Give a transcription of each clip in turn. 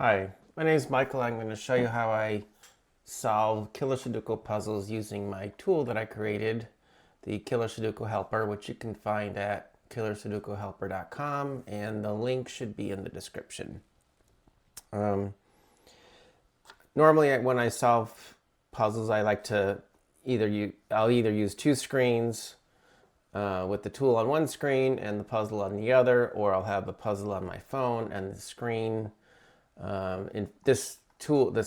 Hi, my name is Michael. I'm going to show you how I solve killer Sudoku puzzles using my tool that I created, the Killer Sudoku Helper, which you can find at killersudokuhelper.com, and the link should be in the description. Normally, when I solve puzzles, I like to I'll either use two screens with the tool on one screen and the puzzle on the other, or I'll have the puzzle on my phone and the screen. In this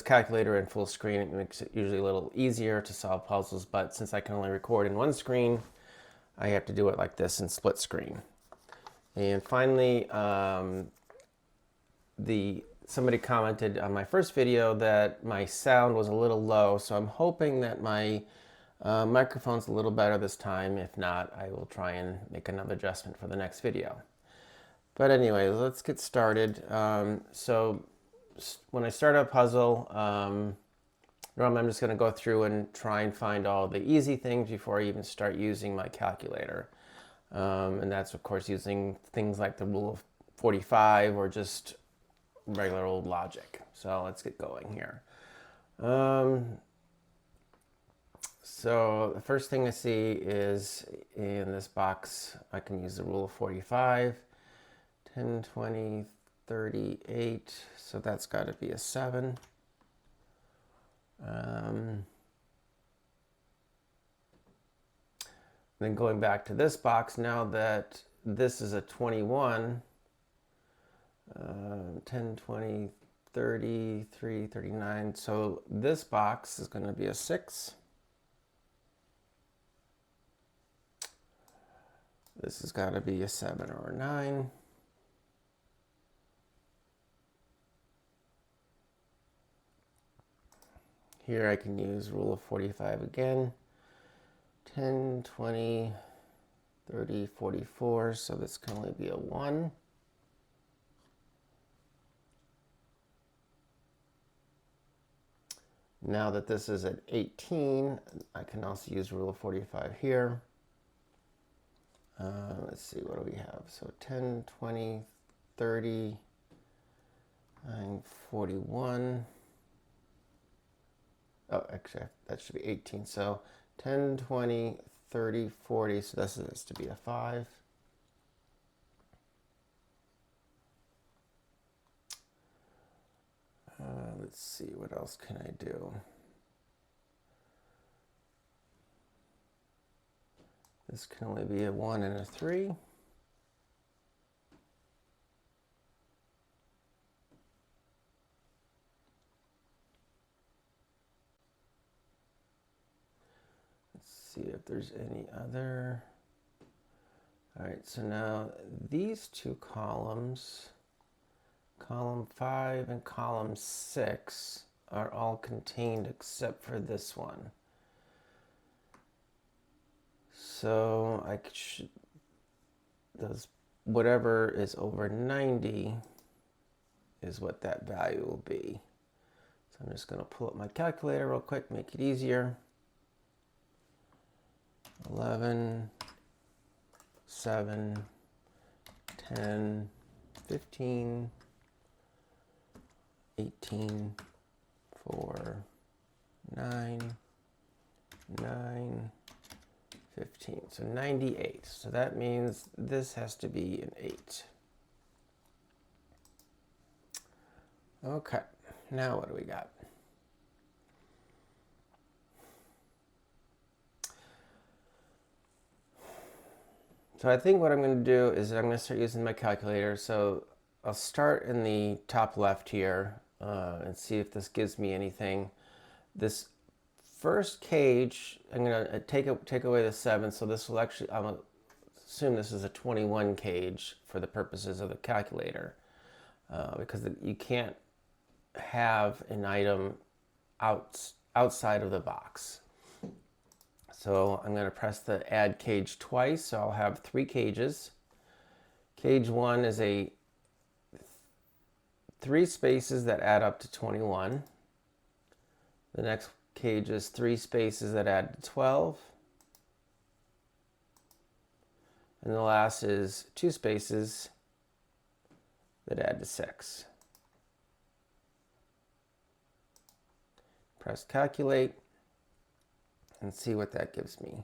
calculator in full screen, it makes it usually a little easier to solve puzzles, but since I can only record in one screen, I have to do it like this in split screen. And finally, somebody commented on my first video that my sound was a little low, so I'm hoping that my microphone's a little better this time. If not, I will try and make another adjustment for the next video. But anyway, let's get started. So when I start a puzzle, normally I'm just going to go through and try and find all the easy things before I even start using my calculator. And that's, of course, using things like the rule of 45 or just regular old logic. So let's get going here. So the first thing I see is in this box, I can use the rule of 45. 10, 20, 38, so that's got to be a 7. Then going back to this box, now that this is a 21, 10, 20, 33, 39, so this box is going to be a 6. This has got to be a 7 or a 9. Here I can use rule of 45 again. 10, 20, 30, 44, so this can only be a 1. Now that this is at 18, I can also use rule of 45 here. Let's see, what do we have? So 10, 20, 30, 41. Oh, actually, that should be 18. So 10, 20, 30, 40. So this is to be a 5. Let's see, what else can I do? This can only be a 1 and a 3. See if there's any other. All right, so now these two columns, column 5 and column 6, are all contained except for this one. So I should, whatever is over 90 is what that value will be. So I'm just going to pull up my calculator real quick, make it easier. 11, 7, 10, 15, 18, 4, 9, 9, 15. So 98. So that means this has to be an 8. Okay, now what do we got? So I think what I'm going to do is I'm going to start using my calculator. So I'll start in the top left here and see if this gives me anything. This first cage, I'm going to take away the 7. So this will actually, I'm going to assume this is a 21 cage for the purposes of the calculator because you can't have an item outside of the box. So I'm going to press the add cage twice, so I'll have 3 cages. Cage 1 is 3 spaces that add up to 21. The next cage is 3 spaces that add to 12. And the last is 2 spaces that add to 6. press calculate and see what that gives me.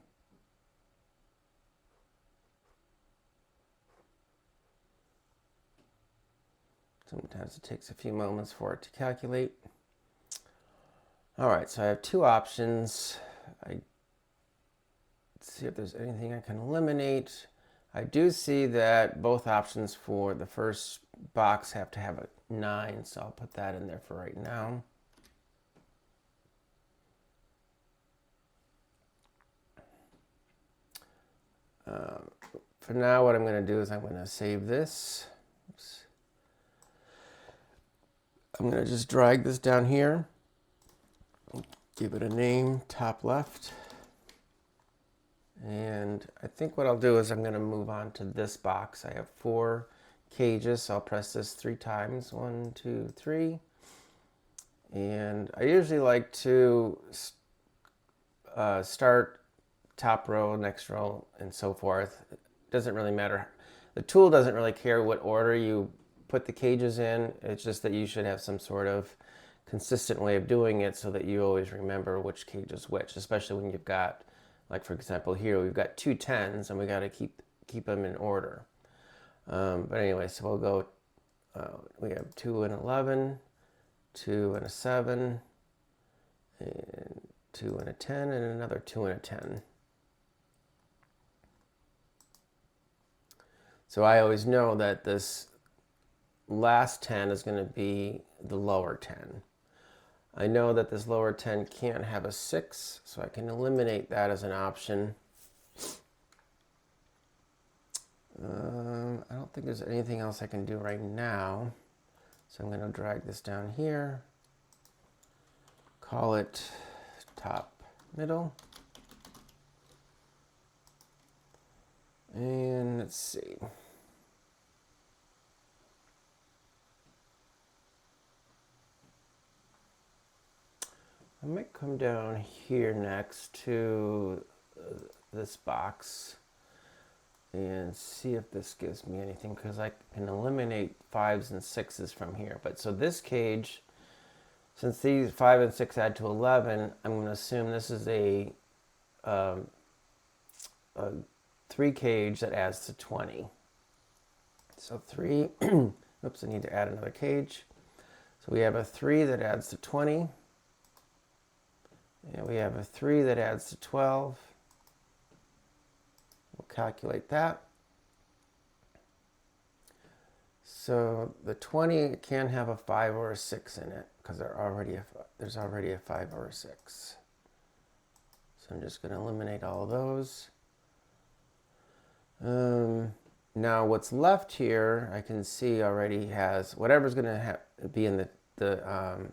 Sometimes it takes a few moments for it to calculate. All right, so I have two options. Let's see if there's anything I can eliminate. I do see that both options for the first box have to have a 9, so I'll put that in there for right now. For now, what I'm going to do is I'm going to save this. Oops. I'm going to just drag this down here, give it a name, top left. And I think what I'll do is I'm going to move on to this box. I have 4 cages, so I'll press this 3 times. 1, 2, 3. And I usually like to start top row, next row, and so forth. It doesn't really matter. The tool doesn't really care what order you put the cages in. It's just that you should have some sort of consistent way of doing it so that you always remember which cage is which, especially when you've got, like for example here, we've got 2 10s and we got to keep them in order. But anyway, so we'll go, we have 2 and 11, 2 and a 7, and 2 and a 10, and another 2 and a 10. So I always know that this last 10 is going to be the lower 10. I know that this lower 10 can't have a 6, so I can eliminate that as an option. I don't think there's anything else I can do right now. So I'm going to drag this down here, call it top middle. And let's see. I might come down here next to this box and see if this gives me anything, because I can eliminate 5s and 6s from here. But so this cage, since these 5 and 6 add to 11, I'm going to assume this is a 3 cage that adds to 20. So 3, oops, I need to add another cage. So we have a 3 that adds to 20. And we have a 3 that adds to 12. We'll calculate that. So the 20 can have a 5 or a 6 in it because there's already a 5 or a 6. So I'm just going to eliminate all of those. Now what's left here, I can see already has whatever's going to be in the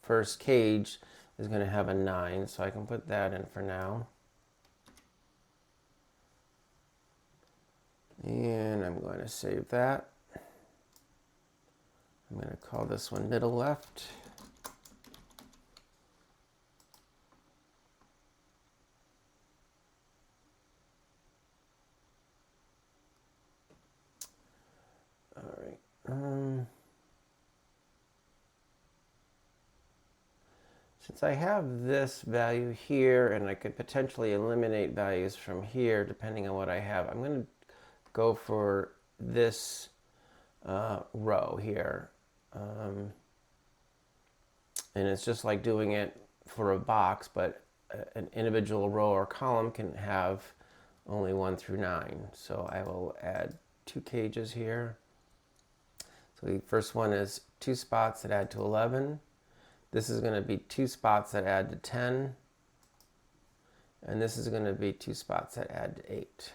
first cage is going to have a 9, so I can put that in for now. And I'm going to save that. I'm going to call this one middle left. All right. Since I have this value here, and I could potentially eliminate values from here depending on what I have, I'm going to go for this row here. And it's just like doing it for a box, but an individual row or column can have only 1 through 9. So I will add 2 cages here. So the first one is 2 spots that add to 11. This is going to be 2 spots that add to 10. And this is going to be 2 spots that add to 8.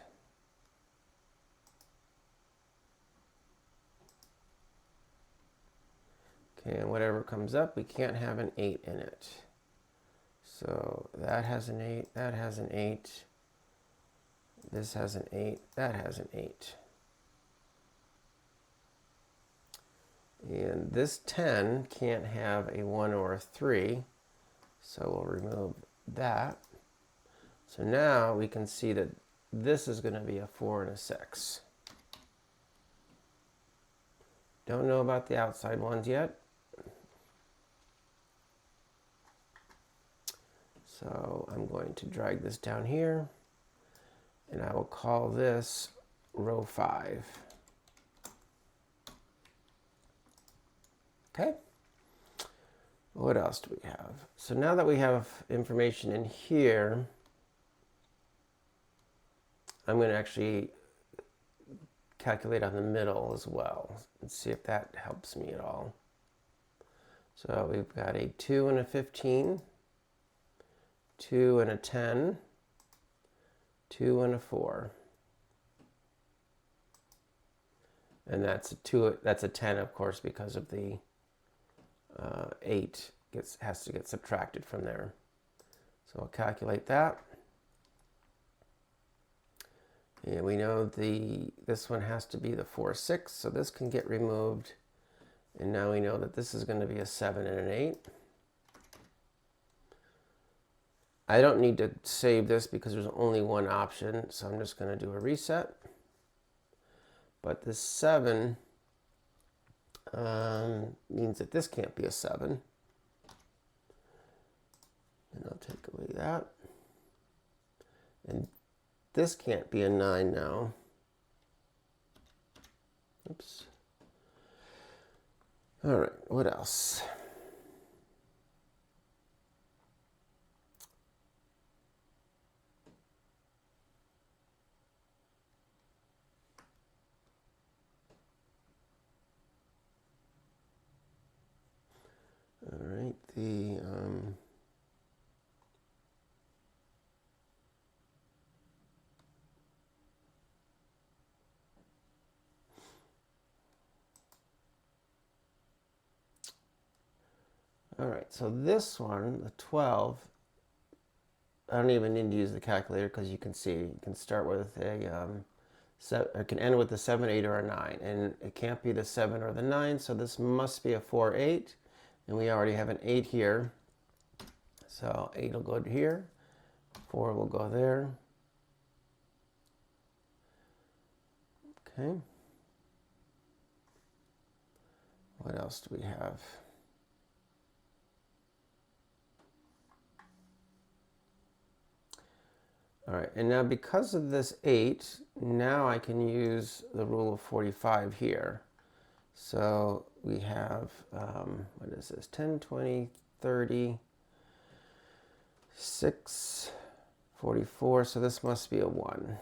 Okay, and whatever comes up, we can't have an 8 in it. So that has an 8, that has an 8. This has an 8, that has an 8. And this 10 can't have a 1 or a 3, so we'll remove that. So now we can see that this is going to be a 4 and a 6. Don't know about the outside ones yet. So I'm going to drag this down here, and I will call this row 5. Okay. What else do we have? So now that we have information in here, I'm going to actually calculate on the middle as well and see if that helps me at all. So we've got a 2 and a 15, 2 and a 10, 2 and a 4. And that's a 2, that's a 10, of course, because of the 8 has to get subtracted from there. So I'll calculate that. And we know this one has to be the 4, 6, so this can get removed. And now we know that this is going to be a 7 and an 8. I don't need to save this because there's only one option, so I'm just going to do a reset. But this 7 means that this can't be a 7. And I'll take away that. And this can't be a 9 now. Oops. All right, what else? All right, all right, so this one, the 12, I don't even need to use the calculator because you can see you can start with it can end with a 7, 8, or a 9, and it can't be the 7 or the 9, so this must be a 4, 8, and we already have an 8 here, so 8 will go here, 4 will go there. Okay. What else do we have? All right, and now because of this 8, now I can use the rule of 45 here. So we have, what is this, 10, 20, 30, 6, 44, so this must be a 1.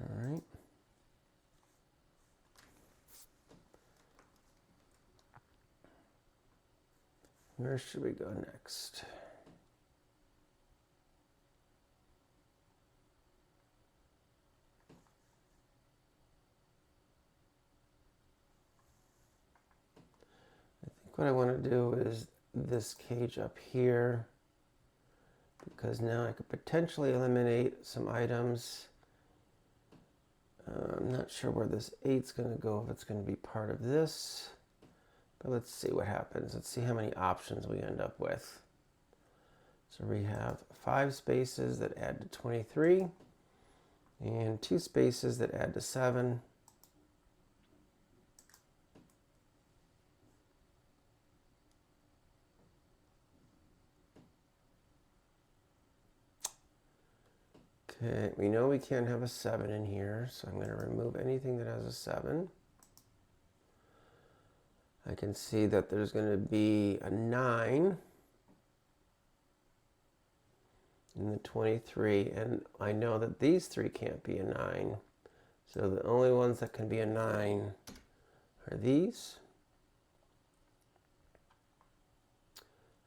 All right. Where should we go next? I think what I want to do is this cage up here, because now I could potentially eliminate some items. I'm not sure where this 8's going to go, if it's going to be part of this. But let's see what happens. Let's see how many options we end up with. So we have 5 spaces that add to 23 and 2 spaces that add to 7. Okay, we know we can't have a 7 in here, so I'm going to remove anything that has a 7. I can see that there's going to be a 9 in the 23, and I know that these 3 can't be a 9. So the only ones that can be a 9 are these.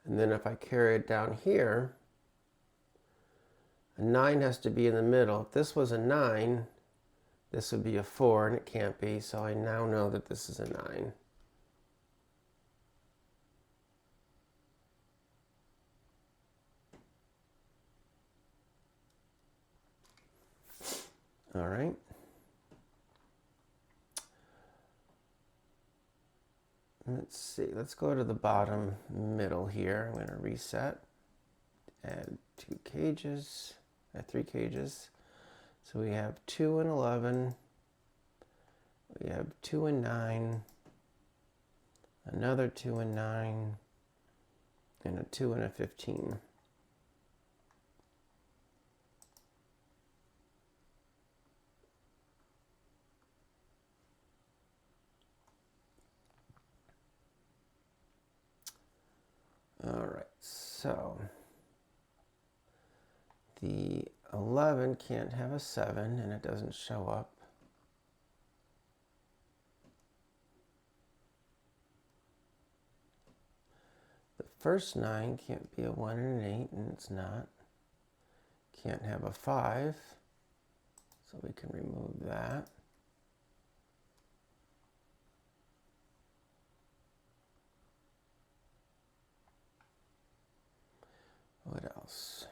And then if I carry it down here, a 9 has to be in the middle. If this was a 9, this would be a 4, and it can't be, so I now know that this is a 9. All right. Let's see. Let's go to the bottom middle here. I'm going to reset. Add 2 cages. Add 3 cages. So we have 2 and 11. We have 2 and 9. another 2 and 9, and a 2 and a 15. All right, so the 11 can't have a 7, and it doesn't show up. The first 9 can't be a 1 and an 8, and it's not. Can't have a 5, so we can remove that. What else?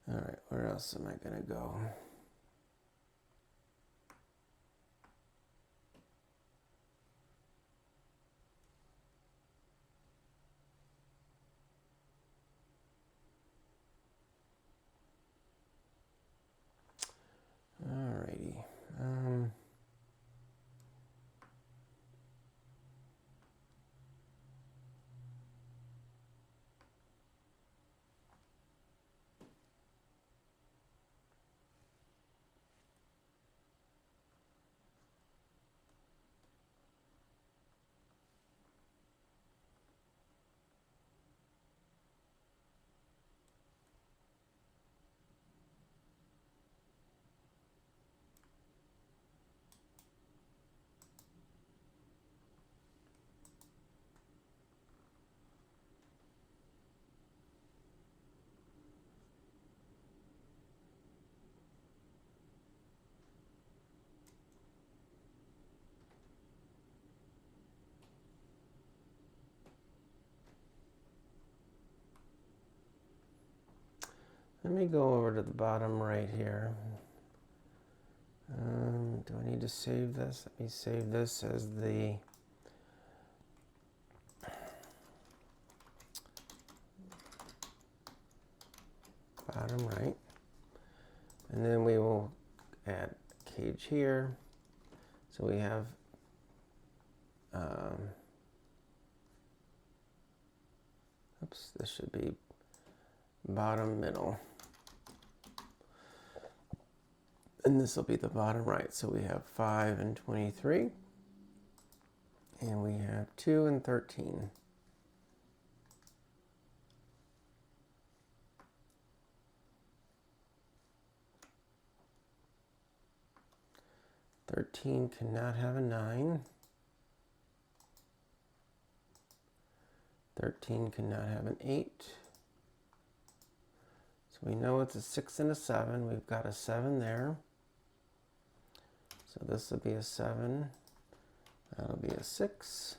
All right, where else am I going to go? Alrighty. Let me go over to the bottom right here. Do I need to save this? Let me save this as the bottom right. And then we will add cage here. So we have oops, this should be bottom middle. And this will be the bottom right. So we have 5 and 23. And we have 2 and 13. Thirteen cannot have a 9. 13 cannot have an 8. So we know it's a 6 and a 7. We've got a 7 there. So this will be a 7. That'll be a 6.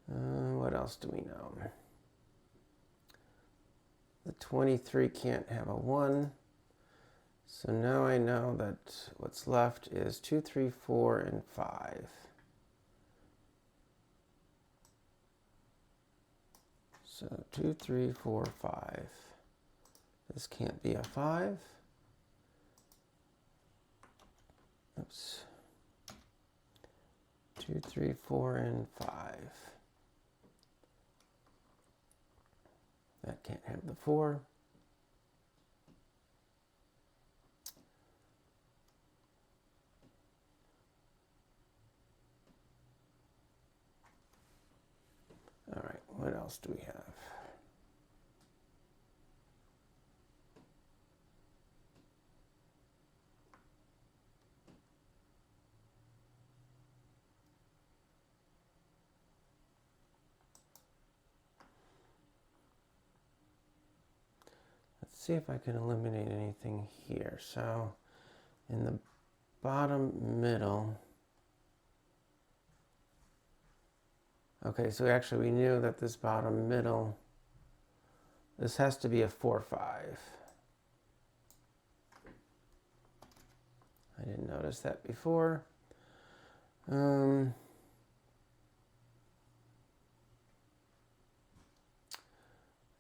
What else do we know? The 23 can't have a 1. So now I know that what's left is 2, 3, 4, and 5. So 2, 3, 4, 5. This can't be a 5. Oops. 2, 3, 4, and 5. That can't have the 4. All right, what else do we have? Let's see if I can eliminate anything here. So in the bottom middle, Okay, so actually we knew that this bottom middle, this has to be a 4-5. I didn't notice that before. And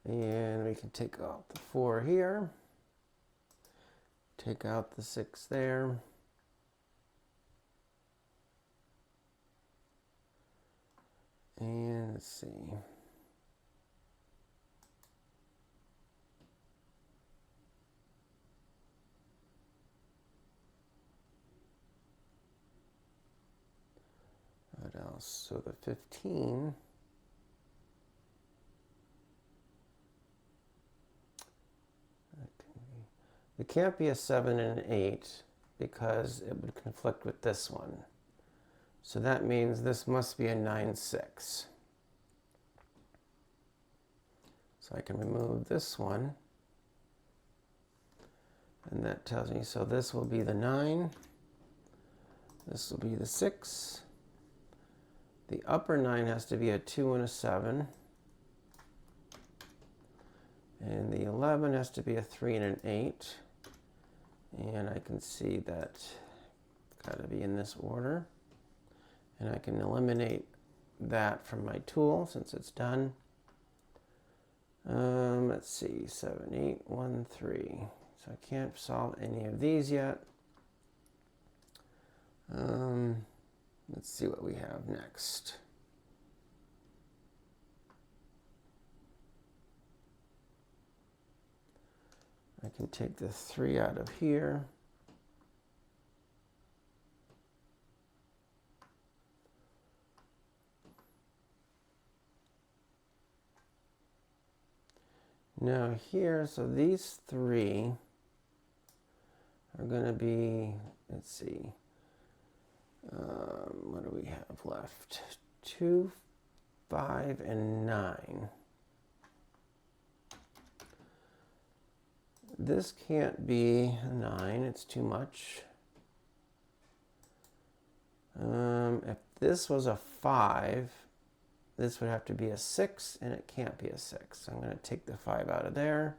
we can take out the 4 here. Take out the 6 there. And let's see. What else? So the 15. It can't be a 7 and an 8 because it would conflict with this one. So that means this must be a 9-6. So I can remove this one. And that tells me, so this will be the 9. This will be the 6. The upper 9 has to be a 2 and a 7. And the 11 has to be a 3 and an 8. And I can see that it's got to be in this order. And I can eliminate that from my tool since it's done. Let's see, 7, 8, 1, 3. So I can't solve any of these yet. Let's see what we have next. I can take the 3 out of here. Now here, so these 3 are going to be, let's see, what do we have left? 2, 5, and 9. This can't be a 9, it's too much. If this was a 5, this would have to be a 6, and it can't be a 6. So I'm going to take the 5 out of there.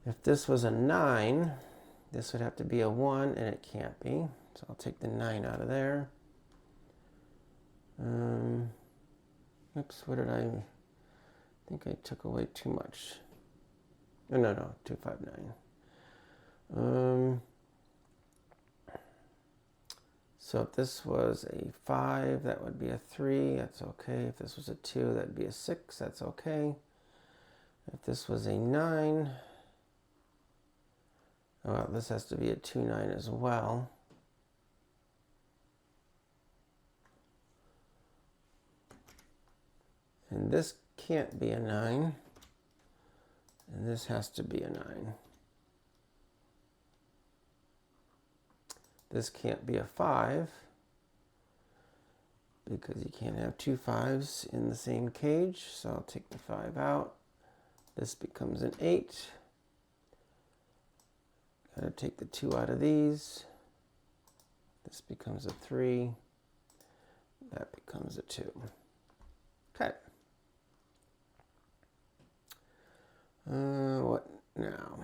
If this was a 9, this would have to be a 1, and it can't be. So I'll take the 9 out of there. Oops, what did I think I took away too much. Oh, no, 2, 5, 9. So if this was a 5, that would be a 3, that's okay. If this was a 2, that'd be a 6, that's okay. If this was a 9, well, this has to be a 2, 9 as well. And this can't be a 9. And this has to be a 9. This can't be a 5 because you can't have 2 5s in the same cage. So I'll take the 5 out. This becomes an 8. Gotta take the 2 out of these. This becomes a 3. That becomes a 2. Okay. What now?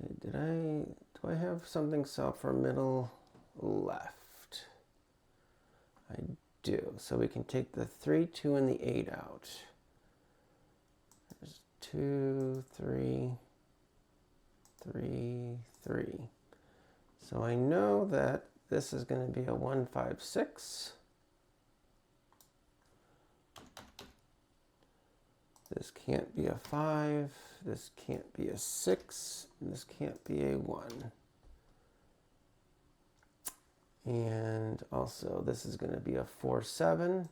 Okay, do I have something set for middle left? I do. So we can take the 3, 2, and the 8 out. There's 2, 3, 3, 3. So I know that this is going to be a 1, 5, 6. This can't be a 5, this can't be a 6, and this can't be a 1. And also this is going to be a 4, 7.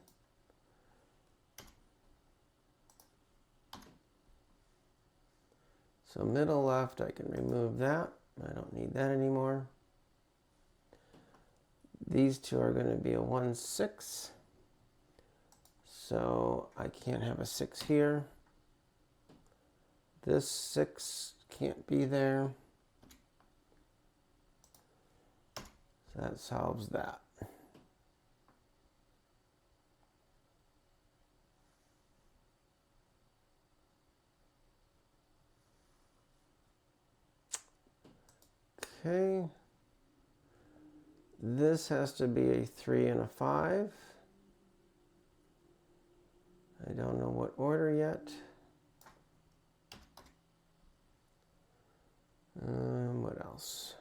So middle left, I can remove that. I don't need that anymore. These two are going to be a 1, 6. So I can't have a 6 here. This 6 can't be there. So that solves that. Okay. This has to be a 3 and a 5. I don't know what order yet. What else?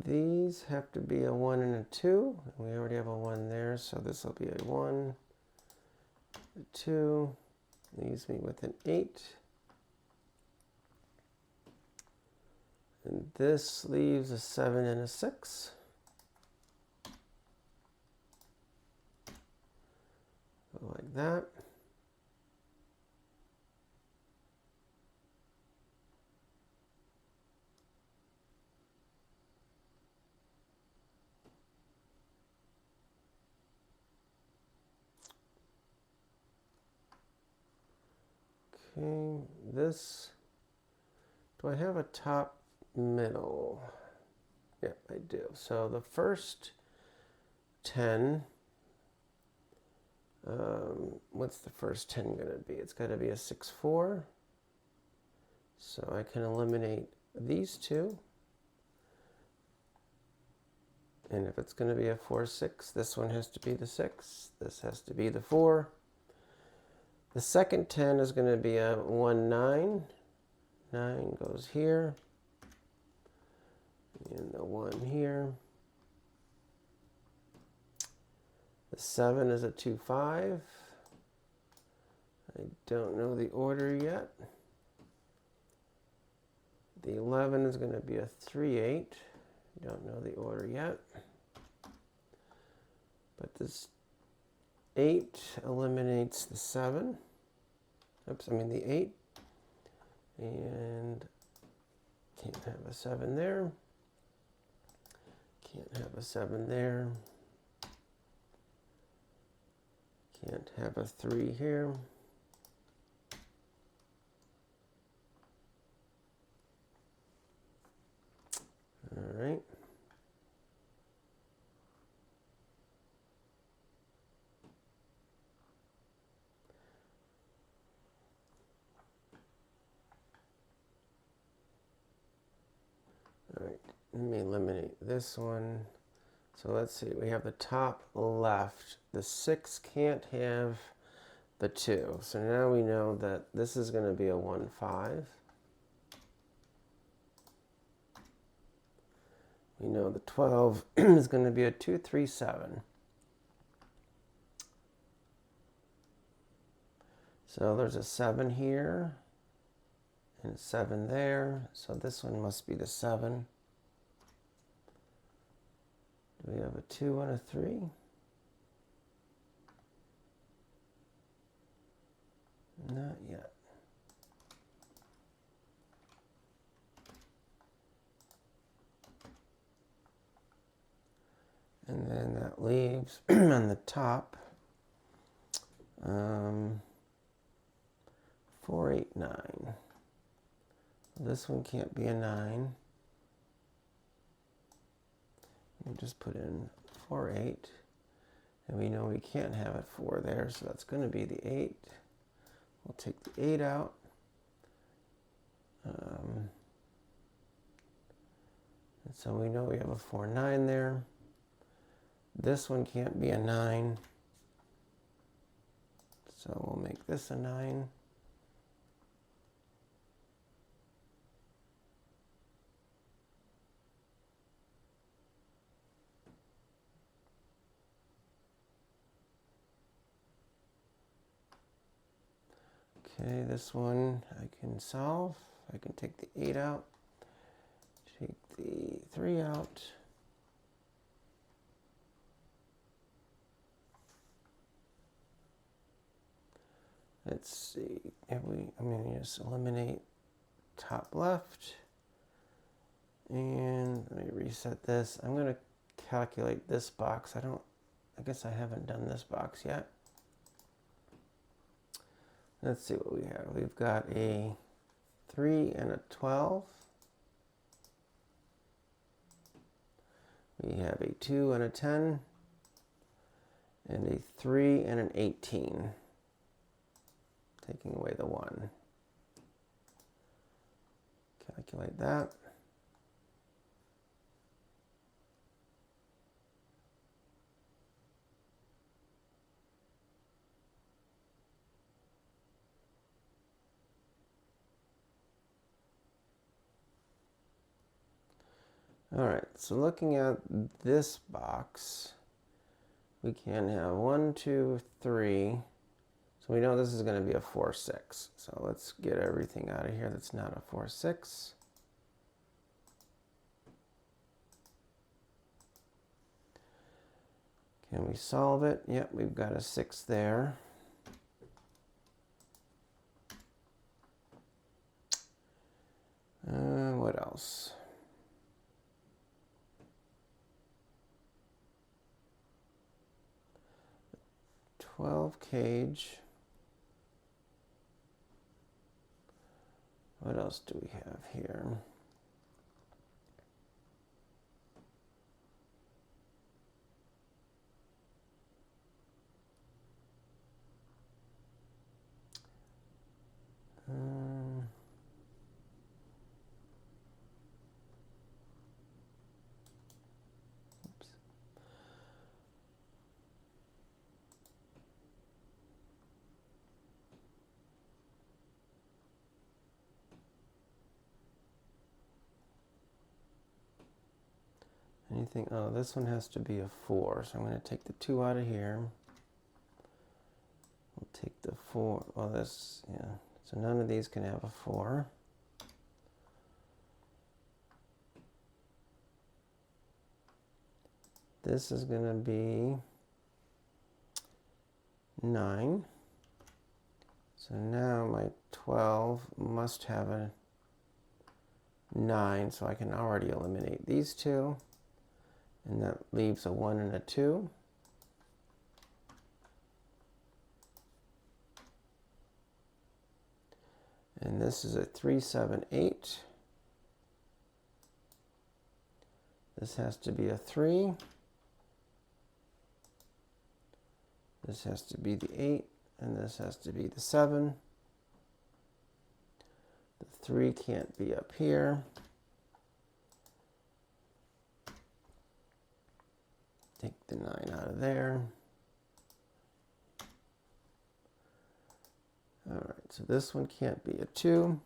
These have to be a 1 and a 2. We already have a 1 there, so this will be a 1, a 2. Leaves me with an 8. And this leaves a 7 and a 6. Go like that. Okay, this, do I have a top middle? Yeah, I do. So the first 10, what's the first 10 going to be? It's got to be a 6, 4. So I can eliminate these two. And if it's going to be a 4, 6, this one has to be the 6. This has to be the 4. The second 10 is going to be a 1, 9. 9 goes here. And the 1 here. The 7 is a 2, 5. I don't know the order yet. The 11 is going to be a 3, 8. Don't know the order yet. But this 8 eliminates the 7. Oops, I mean the 8. And can't have a 7 there. Can't have a 7 there. Can't have a 3 here. All right. All right, let me eliminate this one. So let's see, we have the top left. The 6 can't have the 2. So now we know that this is going to be a 1, 5. We know the 12 is going to be a 2, 3, 7. So there's a 7 here and a 7 there. So this one must be the 7. Do we have a 2 and a 3? Not yet. And then that leaves on the top 4, 8, 9. This one can't be a 9. We'll just put in 4, 8. And we know we can't have a 4 there, so that's going to be the 8. We'll take the 8 out. And so we know we have a 4, 9 there. This one can't be a 9. So we'll make this a 9. Okay, this one I can solve. I can take the 8 out, take the 3 out. Let's see, I'm going to just eliminate top left. And let me reset this. I'm going to calculate this box. I guess I haven't done this box yet. Let's see what we have. We've got a 3 and a 12. We have a 2 and a 10. And a 3 and an 18. Taking away the 1. Calculate that. All right, so looking at this box, we can have 1, 2, 3. So we know this is going to be a 4, 6. So let's get everything out of here that's not a 4, 6. Can we solve it? Yep, we've got a 6 there. What else? 12 cage. What else do we have here? Anything? Oh, this one has to be a 4. So I'm going to take the 2 out of here. We'll take the 4. Well, this, yeah. So none of these can have a 4. This is going to be 9. So now my 12 must have a 9. So I can already eliminate these two. And that leaves a 1 and a 2. And this is a 3, 7, 8. This has to be a 3. This has to be the 8. And this has to be the 7. The 3 can't be up here. Take the 9 out of there. All right, so this one can't be a 2.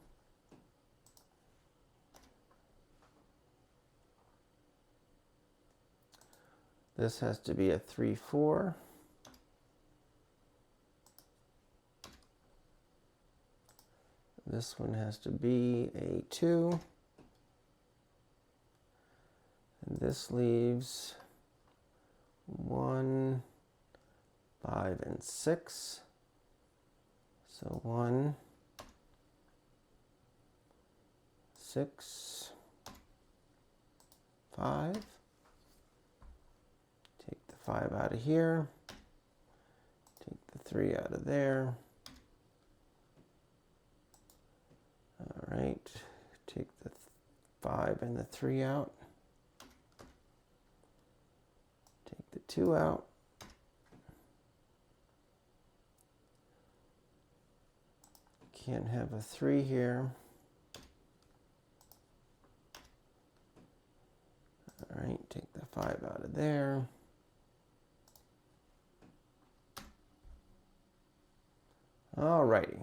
This has to be a 3, 4. This one has to be a 2. And this leaves 1, 5, and 6. So 1, 6, 5. Take the 5 out of here. Take the 3 out of there. All right. Take the 5 and the 3 out. Take the 2 out. Can't have a 3 here. All right, take the 5 out of there. All righty.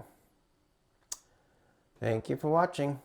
Thank you for watching.